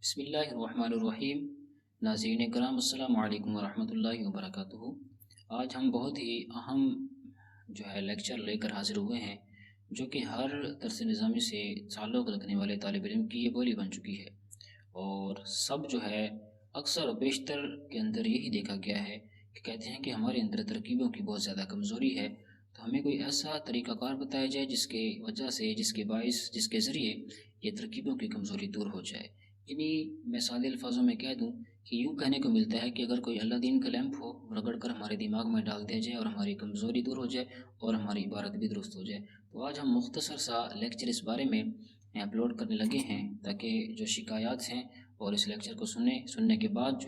بسم اللہ الرحمن الرحیم۔ ناظرین کرام السلام علیکم ورحمۃ اللہ وبرکاتہ۔ آج ہم بہت ہی اہم لیکچر لے کر حاضر ہوئے ہیں، جو کہ ہر درس نظامی سے تعلق رکھنے والے طالب علم کی یہ بولی بن چکی ہے، اور سب اکثر و بیشتر کے اندر یہی دیکھا گیا ہے کہ کہتے ہیں کہ ہمارے اندر ترکیبوں کی بہت زیادہ کمزوری ہے، تو ہمیں کوئی ایسا طریقہ کار بتایا جائے جس کے وجہ سے جس کے ذریعے یہ ترکیبوں کی کمزوری دور ہو جائے۔ یعنی میں سادے الفاظوں میں کہہ دوں کہ یوں کہنے کو ملتا ہے کہ اگر کوئی اللہ دین کا لیمپ ہو رگڑ کر ہمارے دماغ میں ڈال دیا جائے اور ہماری کمزوری دور ہو جائے اور ہماری عبارت بھی درست ہو جائے، تو آج ہم مختصر سا لیکچر اس بارے میں اپلوڈ کرنے لگے ہیں، تاکہ جو شکایات ہیں اور اس لیکچر کو سننے کے بعد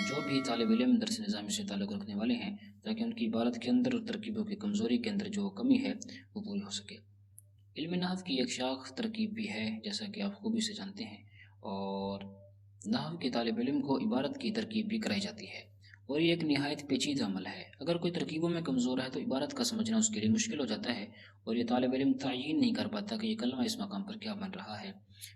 جو بھی طالب علم درس نظامی سے تعلق رکھنے والے ہیں، تاکہ ان کی عبارت کے اندر اور ترکیبوں کی کمزوری کے اندر جو کمی ہے وہ پوری ہو سکے۔ علم نحو کی ایک شاخ ترکیب بھی ہے، جیسا کہ آپ خوبی سے جانتے ہیں، اور نحو کے طالب علم کو عبارت کی ترکیب بھی کرائی جاتی ہے، اور یہ ایک نہایت پیچیدہ عمل ہے۔ اگر کوئی ترکیبوں میں کمزور ہے تو عبارت کا سمجھنا اس کے لیے مشکل ہو جاتا ہے، اور یہ طالب علم تعین نہیں کر پاتا کہ یہ کلمہ اس مقام پر کیا بن رہا ہے۔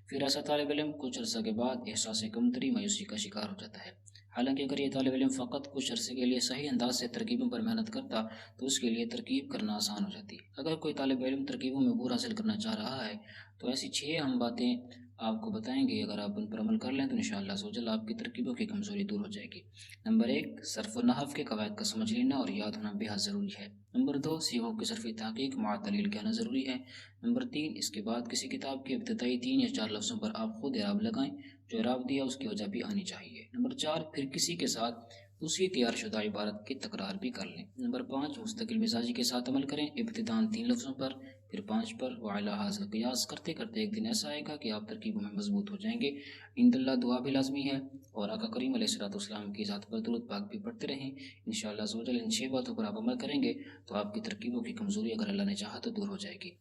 پھر ایسا طالب علم کچھ عرصہ کے بعد احساس کمتری مایوسی کا شکار ہو جاتا ہے۔ حالانکہ اگر یہ طالب علم فقط کچھ عرصے کے لیے صحیح انداز سے ترکیبوں پر محنت کرتا تو اس کے لیے ترکیب کرنا آسان ہو جاتی۔ اگر کوئی طالب علم ترکیبوں میں عبور حاصل کرنا چاہ رہا ہے تو ایسی 6 اہم باتیں آپ کو بتائیں گے، اگر آپ ان پر عمل کر لیں تو انشاءاللہ عزوجل آپ کی ترکیبوں کی کمزوری دور ہو جائے گی۔ نمبر 1، صرف و نحو کے قواعد کا سمجھ لینا اور یاد ہونا بے حد ضروری ہے۔ نمبر 2، صیغوں کی صرفی تحقیق مع دلیل کہنا ضروری ہے۔ نمبر 3، اس کے بعد کسی کتاب کے ابتدائی 3 یا 4 لفظوں پر آپ خود اعراب لگائیں، جو اعراب دیا اس کی وجہ بھی آنی چاہیے۔ نمبر 4، پھر کسی کے ساتھ اسی تیار شدہ عبارت کی تکرار بھی کر لیں۔ نمبر 5، مستقل مزاجی کے ساتھ عمل کریں، ابتداً 3 لفظوں پر، پھر 5 پر، وعلی ھذا قیاس کرتے کرتے ایک دن ایسا آئے گا کہ آپ ترکیبوں میں مضبوط ہو جائیں گے۔ عند اللہ دعا بھی لازمی ہے، اور آقا کریم علیہ السلام کی ذات پر درود پاک بھی پڑھتے رہیں۔ انشاءاللہ عزوجل ان 6 باتوں پر آپ عمل کریں گے تو آپ کی ترکیبوں کی کمزوری اگر اللہ نے چاہا تو دور ہو جائے گی۔